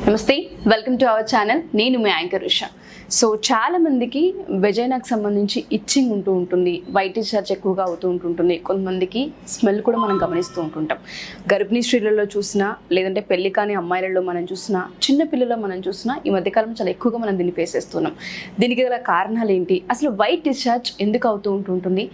నమస్తే, welcome to our channel. నేను మీ anchor Usha. So చాలా మందికి వెజైనాకు సంబంధించి ఇచ్చింగ్ ఉంటుంది, వైట్ డిశ్చార్జ్ ఎక్కువగా అవుతూ ఉంటుంటుంది. కొంతమందికి స్మెల్ కూడా మనం గమనిస్తూ ఉంటుంటాం. గర్భిణీ స్త్రీలలో చూసినా, లేదంటే పెళ్లి కాని అమ్మాయిలలో మనం చూసినా, చిన్న పిల్లల్లో మనం చూసినా, ఈ మధ్యకాలం చాలా ఎక్కువగా మనం దీన్ని ఫేస్ చేస్తున్నాం. దీనికి గల కారణాలు ఏంటి, అసలు వైట్ డిశ్చార్జ్ ఎందుకు అవుతూ ఉంటుంటుంది,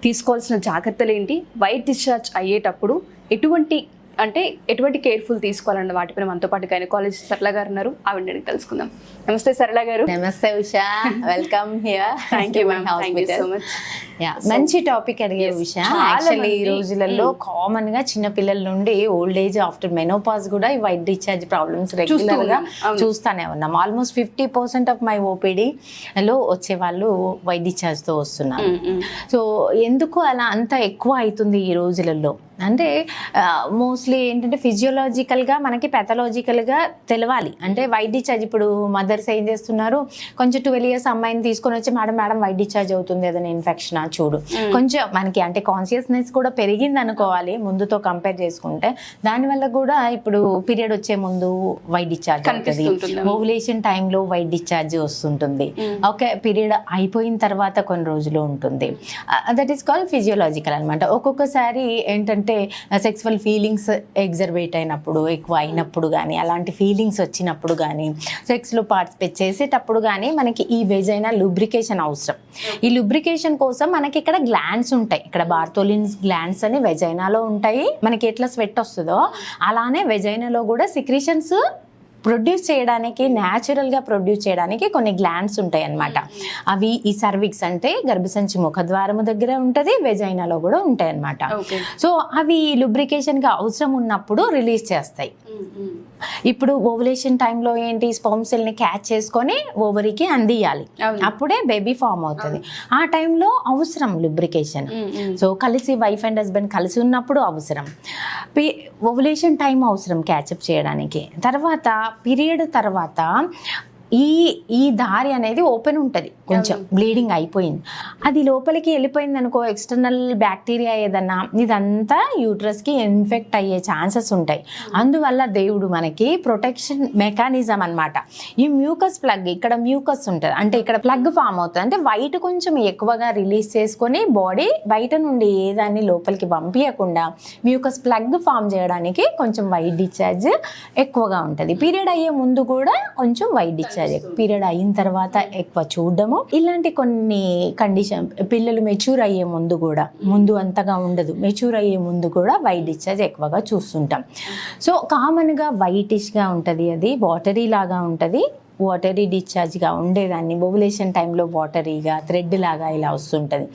తీసుకోవాల్సిన జాగ్రత్తలు ఏంటి, వైట్ డిశ్చార్జ్ అయ్యేటప్పుడు ఎటువంటి కేర్ఫుల్ తీసుకోవాలన్న వాటిపైన మనతో పాటు గైనకాలజిస్ట్ సరళ గారు ఉన్నారు. ఆవిడని తెలుసుకుందాం. నమస్తే సరళ గారు. నమస్తే Usha, welcome here. Thank you ma'am, thank you so much. మంచి టాపిక్ అడిగారు ఉషా. యాక్చువల్లీ ఈ రోజులలో కామన్ గా చిన్న పిల్లల నుండి ఓల్డ్ ఏజ్ ఆఫ్టర్ మెనోపాజ్ కూడా ఈ వైట్ డిశ్చార్జ్ ప్రాబ్లమ్స్ రెగ్యులర్ గా చూస్తానే ఉన్నాం. ఆల్మోస్ట్ 50% ఆఫ్ మై ఓపీడీ లో వచ్చే వాళ్ళు వైట్ డిశ్చార్జ్ తో వస్తున్నారు. సో ఎందుకు అలా అంత ఎక్కువ అవుతుంది ఈ రోజులలో అంటే మోస్ట్లీ ఏంటంటే ఫిజియోలాజికల్గా మనకి పెథలాజికల్గా తెలవాలి. అంటే వైట్ డిశ్చార్జ్ ఇప్పుడు మదర్స్ ఏం చేస్తున్నారు, కొంచెం 12 years అమ్మాయిని తీసుకొని వచ్చి మేడం వైట్ డిశ్చార్జ్ అవుతుంది, ఏదైనా ఇన్ఫెక్షన్ చూడు, కొంచెం మనకి అంటే కాన్షియస్నెస్ కూడా పెరిగింది అనుకోవాలి ముందుతో కంపేర్ చేసుకుంటే. దానివల్ల కూడా ఇప్పుడు పీరియడ్ వచ్చే ముందు వైట్ డిశ్చార్జ్ అవుతుంది, ఓవులేషన్ టైంలో వైట్ డిశ్చార్జ్ వస్తుంటుంది, ఓకే పీరియడ్ అయిపోయిన తర్వాత కొన్ని రోజులు ఉంటుంది. దట్ ఈస్ కాల్డ్ ఫిజియోలాజికల్ అనమాట. ఒక్కొక్కసారి ఏంటంటే సెక్సువల్ ఫీలింగ్స్ ఎగ్జర్వేట్ అయినప్పుడు, ఎక్కువ అయినప్పుడు కానీ, అలాంటి ఫీలింగ్స్ వచ్చినప్పుడు కానీ, సెక్స్లో పార్టిసిపేట్ చేసేటప్పుడు కానీ మనకి ఈ వెజైనా లూబ్రికేషన్ అవసరం. ఈ లూబ్రికేషన్ కోసం మనకి ఇక్కడ గ్లాండ్స్ ఉంటాయి. ఇక్కడ బార్తోలిన్స్ గ్లాండ్స్ అని వెజైనాలో ఉంటాయి. మనకి ఎట్లా స్వెట్ వస్తుందో అలానే వెజైనాలో కూడా సిక్రీషన్స్ ప్రొడ్యూస్ చేయడానికి, న్యాచురల్గా ప్రొడ్యూస్ చేయడానికి కొన్ని గ్లాండ్స్ ఉంటాయి అన్నమాట. అవి ఈ సర్విక్స్ అంటే గర్భసంచి ముఖద్వారము దగ్గర ఉంటుంది, వెజైనాలో కూడా ఉంటాయి అన్నమాట. సో అవి లూబ్రికేషన్గా అవసరం ఉన్నప్పుడు రిలీజ్ చేస్తాయి. ఇప్పుడు ఓవులేషన్ టైంలో ఏంటి, స్పర్మ్ సెల్ని క్యాచ్ చేసుకొని ఓవరీకి అందియాలి, అప్పుడే బేబీ ఫామ్ అవుతుంది. ఆ టైంలో అవసరం లూబ్రికేషన్. సో కలిసి వైఫ్ అండ్ హస్బెండ్ కలిసి ఉన్నప్పుడు అవసరం, ఓవులేషన్ టైం అవసరం క్యాచప్ చేయడానికి. తర్వాత పీరియడ్ తర్వాత ఈ దారి అనేది ఓపెన్ ఉంటుంది, కొంచెం బ్లీడింగ్ అయిపోయింది, అది లోపలికి వెళ్ళిపోయింది అనుకో, ఎక్స్టర్నల్ బ్యాక్టీరియా ఏదన్నా ఇదంతా యూట్రస్కి ఇన్ఫెక్ట్ అయ్యే ఛాన్సెస్ ఉంటాయి. అందువల్ల దేవుడు మనకి ప్రొటెక్షన్ మెకానిజం అనమాట. ఈ మ్యూకస్ ప్లగ్, ఇక్కడ మ్యూకస్ ఉంటుంది అంటే ఇక్కడ ప్లగ్ ఫామ్ అవుతుంది. అంటే వైట్ కొంచెం ఎక్కువగా రిలీజ్ చేసుకొని బాడీ బయట నుండి ఏదాన్ని లోపలికి పంపించకుండా మ్యూకస్ ప్లగ్ ఫామ్ చేయడానికి కొంచెం వైట్ డిశ్చార్జ్ ఎక్కువగా ఉంటుంది. పీరియడ్ అయ్యే ముందు కూడా కొంచెం వైట్ డిశ్చార్జ్, పీరియడ్ అయిన తర్వాత ఎక్కువ చూడడము, ఇలాంటి కొన్ని కండిషన్. పిల్లలు మెచ్యూర్ అయ్యే ముందు కూడా, ముందు అంతగా ఉండదు, మెచ్యూర్ అయ్యే ముందు కూడా వైట్ డిశ్చార్జ్ ఎక్కువగా చూస్తుంటాం. సో కామన్గా వైటిష్గా ఉంటుంది, అది వాటరీ లాగా ఉంటుంది. వాటరీ డిశ్చార్జ్గా ఉండేదాన్ని ఓవులేషన్ టైంలో వాటరీగా థ్రెడ్ లాగా ఇలా వస్తుంటుంది.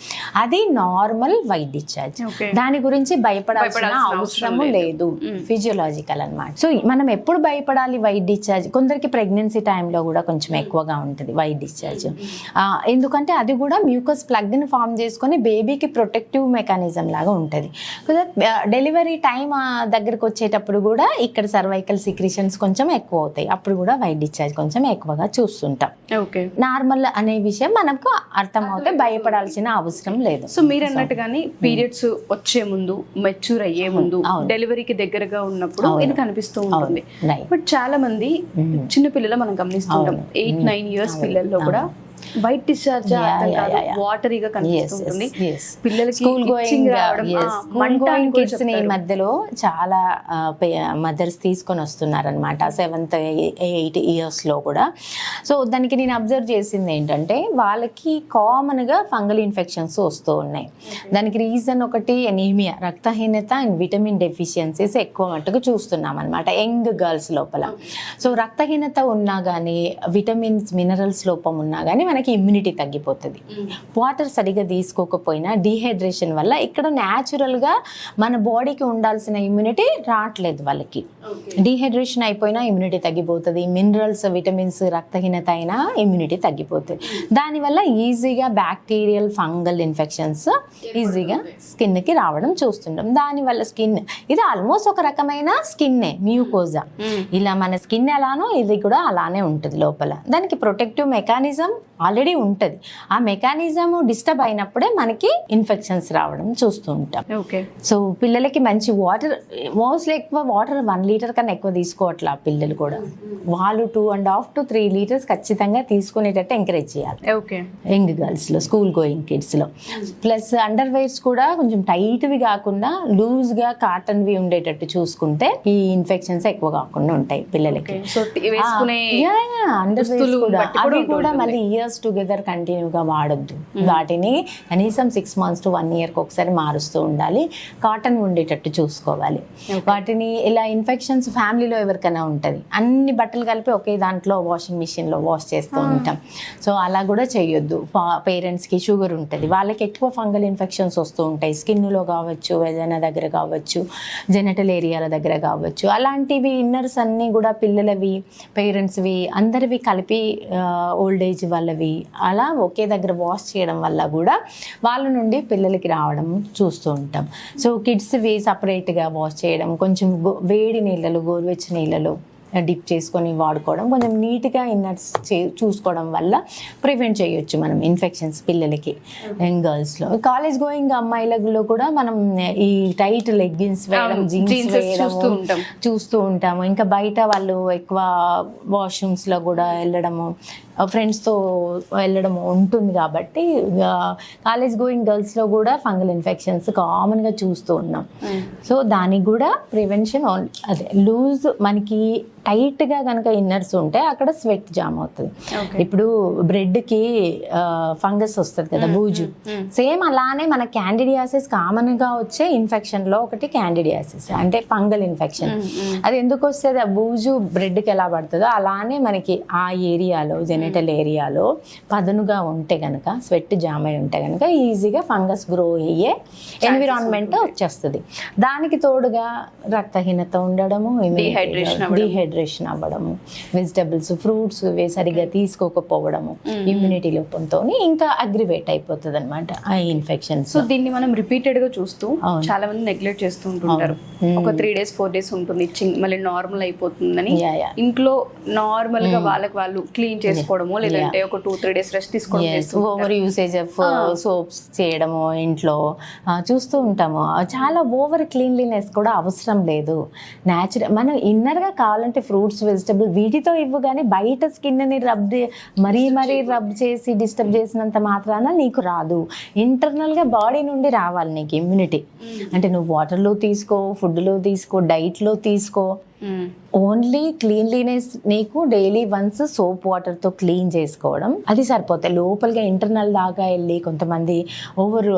అది నార్మల్ వైట్ డిశ్చార్జ్. దాని గురించి భయపడాల్సిన అవసరము లేదు, ఫిజియోలాజికల్ అనమాట. సో మనం ఎప్పుడు భయపడాలి వైట్ డిశ్చార్జ్, కొందరికి ప్రెగ్నెన్సీ టైంలో కూడా కొంచెం ఎక్కువగా ఉంటుంది వైట్ డిశ్చార్జ్. ఎందుకంటే అది కూడా మ్యూకస్ ప్లగ్ని ఫామ్ చేసుకొని బేబీకి ప్రొటెక్టివ్ మెకానిజం లాగా ఉంటుంది. డెలివరీ టైం దగ్గరకు వచ్చేటప్పుడు కూడా ఇక్కడ సర్వైకల్ సిక్రిషన్స్ కొంచెం ఎక్కువ అవుతాయి, అప్పుడు కూడా వైట్ డిశ్చార్జ్ కొంచెం ఎక్కువగా చూస్తుంటాం. నార్మల్ అనే విషయం మనకు అర్థం అవుతే భయపడాల్సిన అవసరం లేదు. సో మీరు అన్నట్టుగానే పీరియడ్స్ వచ్చే ముందు, మెచ్యూర్ అయ్యే ముందు, డెలివరీకి దగ్గరగా ఉన్నప్పుడు ఇది కనిపిస్తూ ఉంటుంది. బట్ చాలా మంది చిన్న పిల్లలు మనం గమనిస్తుంటాం, 8-9 years పిల్లల్లో కూడా వైట్ డిశ్చార్జ్ వాటరీగా కనిపిస్తుంది. పిల్లలకి స్కూల్ గోయింగ్ కిడ్స్ ని మధ్యలో చాలా మదర్స్ తీసుకొని వస్తున్నారు అనమాట, 7th 8 years లో కూడా. సో దానికి నేను అబ్జర్వ్ చేసింది ఏంటంటే వాళ్ళకి కామన్ గా ఫంగల్ ఇన్ఫెక్షన్స్ వస్తూ ఉన్నాయి. దానికి రీజన్ ఒకటి ఎనీమియా, రక్తహీనత అండ్ విటమిన్ డెఫిషియన్సీస్ ఎక్కువ మట్టుకు చూస్తున్నాం అనమాట యంగ్ గర్ల్స్ లోపల. సో రక్తహీనత ఉన్నా కానీ, విటమిన్స్ మినరల్స్ లోపం ఉన్నా కానీ మనకి ఇమ్యూనిటీ తగ్గిపోతుంది. వాటర్ సరిగా తీసుకోకపోయినా డీహైడ్రేషన్ వల్ల ఇక్కడ న్యాచురల్గా మన బాడీకి ఉండాల్సిన ఇమ్యూనిటీ రావట్లేదు వాళ్ళకి. డీహైడ్రేషన్ అయిపోయినా ఇమ్యూనిటీ తగ్గిపోతుంది, మినరల్స్ విటమిన్స్ రక్తహీనత అయినా ఇమ్యూనిటీ తగ్గిపోతుంది. దానివల్ల ఈజీగా బ్యాక్టీరియల్ ఫంగల్ ఇన్ఫెక్షన్స్ ఈజీగా స్కిన్కి రావడం చూస్తుంటాం. దానివల్ల స్కిన్ ఇది ఆల్మోస్ట్ ఒక రకమైన స్కిన్నే, మ్యూకోజా. ఇలా మన స్కిన్ ఎలానో ఇది కూడా అలానే ఉంటుంది లోపల. దానికి ప్రొటెక్టివ్ మెకానిజం ఆల్రెడీ ఉంటుంది. ఆ మెకానిజం డిస్టర్బ్ అయినప్పుడే మనకి ఇన్ఫెక్షన్స్ రావడం చూస్తూ ఉంటాం. ఓకే. సో పిల్లలకి మంచి వాటర్, మోస్ట్లీ ఎక్కువ వాటర్ 1 లీటర్ కన్నా ఎక్కువ తీసుకోవట్లా పిల్లలు కూడా. వాళ్ళు 2.5 to 3 లీటర్స్ ఖచ్చితంగా తీసుకునేటట్టు ఎంకరేజ్ చేయాలి ఓకే. యంగ్ గర్ల్స్లో, స్కూల్ గోయింగ్ కిడ్స్లో. ప్లస్ అండర్ వేర్స్ కూడా కొంచెం టైట్వి కాకుండా లూజ్గా కాటన్వి ఉండేటట్టు చూసుకుంటే ఈ ఇన్ఫెక్షన్స్ ఎక్కువ కాకుండా ఉంటాయి పిల్లలకి. సో వేసుకునే అండర్ వేర్స్ కూడా అవి కూడా మళ్ళీ ఇయర్స్ టుగెదర్ కంటిన్యూగా వాడొద్దు. వాటిని కనీసం 6 months to 1 year ఒకసారి మారుస్తూ ఉండాలి. కాటన్ ఉండేటట్టు చూసుకోవాలి. వాటిని ఇలా ఇన్ఫెక్షన్స్ ఫ్యామిలీలో ఎవరికైనా ఉంటుంది, అన్ని బట్టలు కలిపి ఒకే దాంట్లో వాషింగ్ మిషన్లో వాష్ చేస్తూ ఉంటాం. సో అలా కూడా చేయొద్దు. పేరెంట్స్కి షుగర్ ఉంటుంది, వాళ్ళకి ఎక్కువ ఫంగల్ ఇన్ఫెక్షన్స్ వస్తూ ఉంటాయి. స్కిన్లో కావచ్చు, వెజైనా దగ్గర కావచ్చు, జెనిటల్ ఏరియాల దగ్గర కావచ్చు. అలాంటివి ఇన్నర్స్ అన్నీ కూడా పిల్లలవి, పేరెంట్స్వి అందరివి కలిపి ఓల్డ్ ఏజ్ వాళ్ళవి అలా ఒకే దగ్గర వాష్ చేయడం వల్ల కూడా వాళ్ళ నుండి పిల్లలకి రావడం చూస్తూ ఉంటాం. సో కిడ్స్వి సపరేట్గా వాష్ చేయడం, కొంచెం వేడి నీళ్ళలో, గోరువెచ్చని నీళ్ళలో డిప్ చేసుకొని వాడుకోవడం, కొంచెం నీట్గా ఇన్నర్స్ చూసుకోవడం వల్ల ప్రివెంట్ చేయొచ్చు మనం ఇన్ఫెక్షన్స్ పిల్లలకి. యంగ్ గర్ల్స్లో, కాలేజ్ గోయింగ్ అమ్మాయిలలో కూడా మనం ఈ టైట్ లెగ్గిన్స్ వేయడం, జీన్స్ వేయడం చూస్తూ ఉంటాము. ఇంకా బయట వాళ్ళు ఎక్కువ వాష్రూమ్స్లో కూడా వెళ్ళడము, ఫ్రెండ్స్తో వెళ్ళడం ఉంటుంది కాబట్టి కాలేజ్ గోయింగ్ గర్ల్స్లో కూడా ఫంగల్ ఇన్ఫెక్షన్స్ కామన్గా చూస్తూ ఉన్నాం. సో దానికి కూడా ప్రివెన్షన్ అదే లూజ్, మనకి టైట్గా కనుక ఇన్నర్స్ ఉంటే అక్కడ స్వెట్ జామ్ అవుతుంది. ఇప్పుడు బ్రెడ్కి ఫంగస్ వస్తుంది కదా, బూజు. సేమ్ అలానే మన క్యాండిడియాసిస్ కామన్గా వచ్చే ఇన్ఫెక్షన్లో ఒకటి క్యాండిడియాసిస్ అంటే ఫంగల్ ఇన్ఫెక్షన్. అది ఎందుకు వస్తుంది, ఆ బూజు బ్రెడ్కి ఎలా పడుతుందో అలానే మనకి ఆ ఏరియాలో, జెనిటల్ ఏరియాలో పదునుగా ఉంటే కనుక, స్వెట్ జామ్ అయి ఉంటే కనుక ఈజీగా ఫంగస్ గ్రో అయ్యే ఎన్విరాన్మెంట్ వచ్చేస్తుంది. దానికి తోడుగా రక్తహీనత ఉండడము, డిహైడ్రేషన్ అవ్వడము, వెజిటబుల్స్, ఫ్రూట్స్ సరిగ్గా తీసుకోకపోవడము, ఇమ్యూనిటీ లోపంతో ఇంకా అగ్రివేట్ అయిపోతుంది అనమాట ఆ ఇన్ఫెక్షన్స్. సో దీన్ని మనం రిపీటెడ్ గా చూస్తూ చాలా మంది నెగ్లెక్ట్ చేస్తూ ఉంటుంటారు. ఒక 3 days 4 days ఉంటుంది ఇచ్చింగ్, మళ్ళీ నార్మల్ అయిపోతుందని ఇంట్లో నార్మల్ గా వాళ్ళకి వాళ్ళు క్లీన్ చేసుకోవడము, లేదంటే ఒక 2-3 days రెస్ట్ తీసుకోవడం, ఓవర్ యూసేజ్ ఆఫ్ సోప్స్ చేయడము ఇంట్లో చూస్తూ ఉంటాము. చాలా ఓవర్ క్లీన్లీనెస్ కూడా అవసరం లేదు. న్యాచురల్ మనం ఇన్నర్గా కావాలంటే ఫ్రూట్స్, వెజిటబుల్ వీటితో ఇవ్వు, కానీ బయట స్కిన్ని మరీ రబ్ చేసి డిస్టర్బ్ చేసినంత మాత్రాన నీకు రాదు. ఇంటర్నల్గా బాడీ నుండి రావాలి నీకు ఇమ్యూనిటీ. అంటే నువ్వు వాటర్లో తీసుకో, ఫుడ్లో తీసుకో, డైట్లో తీసుకో, ఓన్లీ క్లీన్లీనెస్ నీకు డైలీ వన్స్ సోప్ వాటర్తో క్లీన్ చేసుకోవడం అది సరిపోతాయి. లోపలిగా ఇంటర్నల్ దాకా వెళ్ళి కొంతమంది ఓవర్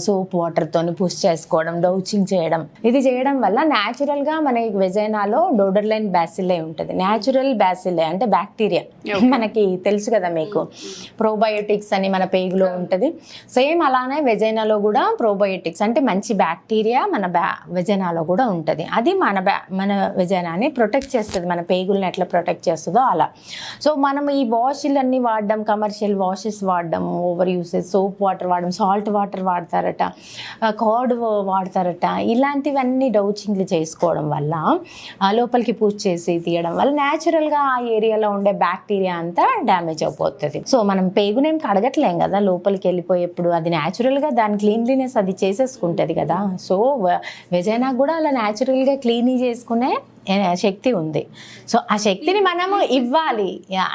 సోప్ వాటర్తో పుష్ చేసుకోవడం, డౌచింగ్ చేయడం, ఇది చేయడం వల్ల న్యాచురల్గా మన వెజైనాలో డోడర్లైన్ బ్యాసిల్లే ఉంటుంది. న్యాచురల్ బ్యాసిల్లే అంటే బ్యాక్టీరియా, మనకి తెలుసు కదా మీకు, ప్రోబయోటిక్స్ అని మన పేగులో ఉంటుంది. సేమ్ అలానే వెజైనాలో కూడా ప్రోబయోటిక్స్ అంటే మంచి బ్యాక్టీరియా మన వెజైనాలో కూడా ఉంటుంది. అది మన వెజైనాని ప్రొటెక్ట్ చేస్తుంది, మన పేగుల్ని ఎట్లా ప్రొటెక్ట్ చేస్తుందో అలా. సో మనం ఈ వాష్లన్నీ వాడడం, కమర్షియల్ వాషెస్ వాడడం, ఓవర్ యూసేజ్, సోప్ వాటర్ వాడడం, సాల్ట్ వాటర్ వాడతారట, కర్డ్ వాడతారట, ఇలాంటివన్నీ డౌచింగ్లు చేసుకోవడం వల్ల లోపలికి పూజ చేసి తీయడం వల్ల న్యాచురల్గా ఆ ఏరియాలో ఉండే బ్యాక్టీరియా అంతా డ్యామేజ్ అయిపోతుంది. సో మనం పేగునేం కడగట్లేం కదా, లోపలికి వెళ్ళిపోయేప్పుడు అది న్యాచురల్గా దాని క్లీన్లీనెస్ అది చేసేసుకుంటుంది కదా. సో వెజైనా కూడా అలా న్యాచురల్గా క్లీన్ చేసుకునే శక్తి ఉంది. సో ఆ శక్తిని మనము ఇవ్వాలి,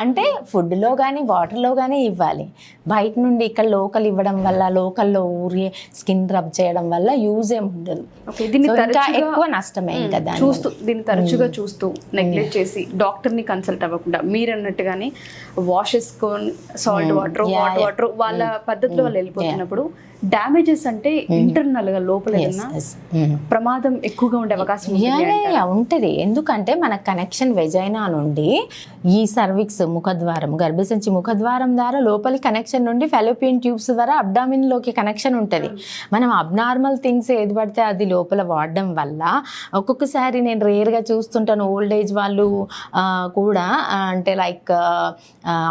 అంటే ఫుడ్లో కానీ వాటర్లో కానీ ఇవ్వాలి. బయట నుండి ఇక్కడ లోకల్ ఇవ్వడం వల్ల, లోకల్లో ఊరి స్కిన్ రబ్ చేయడం వల్ల యూజ్ ఏమి ఉండదు, ఇంకా ఎక్కువ నష్టమే. ఇంకా దీన్ని తరచుగా చూస్తూ నెగ్లెక్ట్ చేసి డాక్టర్ని కన్సల్ట్ అవ్వకుండా మీరు అన్నట్టుగానే వాష్ చేసుకొని సాల్ట్ వాటర్, హాట్ వాటర్ వాళ్ళ పద్ధతిలో వాళ్ళు వెళ్ళిపోతున్నప్పుడు డ్యామేజెస్ అంటే ఇంటర్నల్ గా లోపల ప్రమాదం ఎక్కువగా ఉండే అవకాశం ఉంటుంది. ఎందుకంటే మన కనెక్షన్ వెజైనా నుండి ఈ సర్విక్స్ ముఖద్వారం, గర్భసంచి ముఖద్వారం ద్వారా లోపలి కనెక్షన్ నుండి ఫెలోపియన్ ట్యూబ్స్ ద్వారా అబ్డామిన్ లోకి కనెక్షన్ ఉంటుంది. మనం అబ్నార్మల్ థింగ్స్ ఏది పడితే అది లోపల వాడడం వల్ల ఒక్కొక్కసారి నేను రేర్గా చూస్తుంటాను, ఓల్డ్ ఏజ్ వాళ్ళు కూడా అంటే లైక్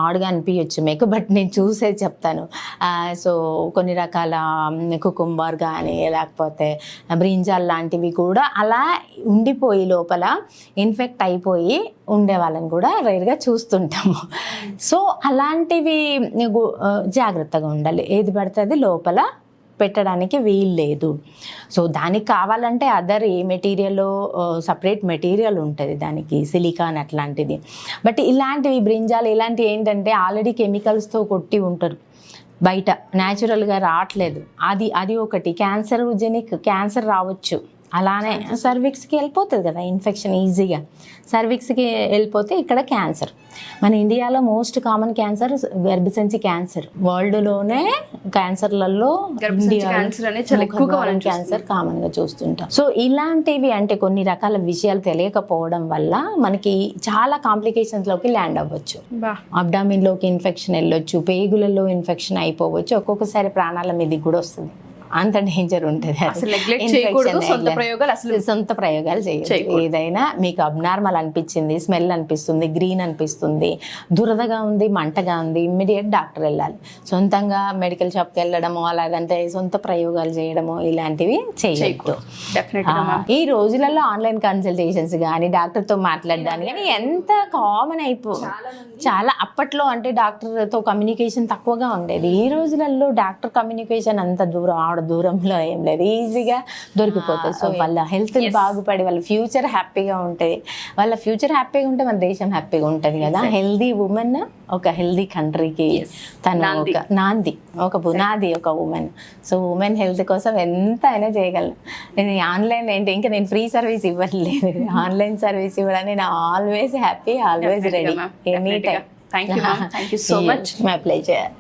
ఆడుగా అనిపించచ్చు మీకు, బట్ నేను చూసేది చెప్తాను. సో కొన్ని రకాల కుకుంబర్ కానీ లేకపోతే బ్రింజాల్ లాంటివి కూడా అలా ఉండిపోయి లోపల ఇన్ఫెక్ట్ అయిపోయి ఉండే వాళ్ళని కూడా రేర్గా కామన్గా చూస్తుంటాము. సో అలాంటివి జాగ్రత్తగా ఉండాలి. ఏది పడితే అది లోపల పెట్టడానికి వీలు లేదు. సో దానికి కావాలంటే అదర్ ఏ మెటీరియల్లో సపరేట్ మెటీరియల్ ఉంటుంది దానికి, సిలికాన్ అట్లాంటిది. బట్ ఇలాంటివి బ్రింజాలు ఇలాంటివి ఏంటంటే ఆల్రెడీ కెమికల్స్తో కొట్టి ఉంటారు, బయట న్యాచురల్గా రావట్లేదు. అది ఒకటి. క్యాన్సర్ రావచ్చు. అలానే సర్విక్స్కి వెళ్ళిపోతుంది కదా ఇన్ఫెక్షన్ ఈజీగా. సర్విక్స్కి వెళ్ళిపోతే ఇక్కడ క్యాన్సర్. మన ఇండియాలో మోస్ట్ కామన్ క్యాన్సర్ గర్భసంచి క్యాన్సర్. వరల్డ్లోనే క్యాన్సర్లలో క్యాన్సర్ కామన్గా చూస్తుంటాం. సో ఇలాంటివి అంటే కొన్ని రకాల విషయాలు తెలియకపోవడం వల్ల మనకి చాలా కాంప్లికేషన్స్లోకి ల్యాండ్ అవ్వచ్చు. అబ్డామిన్లోకి ఇన్ఫెక్షన్ వెళ్ళొచ్చు, పేగులలో ఇన్ఫెక్షన్ అయిపోవచ్చు, ఒక్కొక్కసారి ప్రాణాల మీదకి కూడా వస్తుంది. అంత డేంజర్ ఉంటుంది. సొంత ప్రయోగాలు చేయొచ్చు. ఏదైనా మీకు అబ్నార్మల్ అనిపించింది, స్మెల్ అనిపిస్తుంది, గ్రీన్ అనిపిస్తుంది, దురదగా ఉంది, మంటగా ఉంది, ఇమ్మీడియట్ డాక్టర్ వెళ్ళాలి. సొంతంగా మెడికల్ షాప్కి వెళ్ళడము, అలాగంటే సొంత ప్రయోగాలు చేయడము ఇలాంటివి చేయొద్దు. ఈ రోజులలో ఆన్లైన్ కన్సల్టేషన్స్ కానీ డాక్టర్తో మాట్లాడడానికి కానీ ఎంత కామన్ చాలా. అప్పట్లో అంటే డాక్టర్తో కమ్యూనికేషన్ తక్కువగా ఉండేది. ఈ రోజులలో డాక్టర్ కమ్యూనికేషన్ అంత దూరంలో ఏం లేదు, ఈజీగా దొరికిపోతుంది. సో వాళ్ళ హెల్త్ బాగుపడి వాళ్ళ ఫ్యూచర్ హ్యాపీగా ఉంటుంది. వాళ్ళ ఫ్యూచర్ హ్యాపీగా ఉంటే మన దేశం హ్యాపీగా ఉంటుంది కదా. హెల్దీ ఉమెన్ ఒక హెల్దీ కంట్రీకి తను ఒక నాంది, ఒక పునాది, ఒక ఉమెన్. సో ఉమెన్ హెల్త్ కోసం ఎంత అయినా చేయగలను. నేను ఆన్లైన్ ఏంటి, ఇంకా నేను ఫ్రీ సర్వీస్ ఇవ్వట్లేదు, ఆన్లైన్ సర్వీస్ ఇవ్వడానికి నేను always happy, always ready, any time. Thank you so much. My pleasure.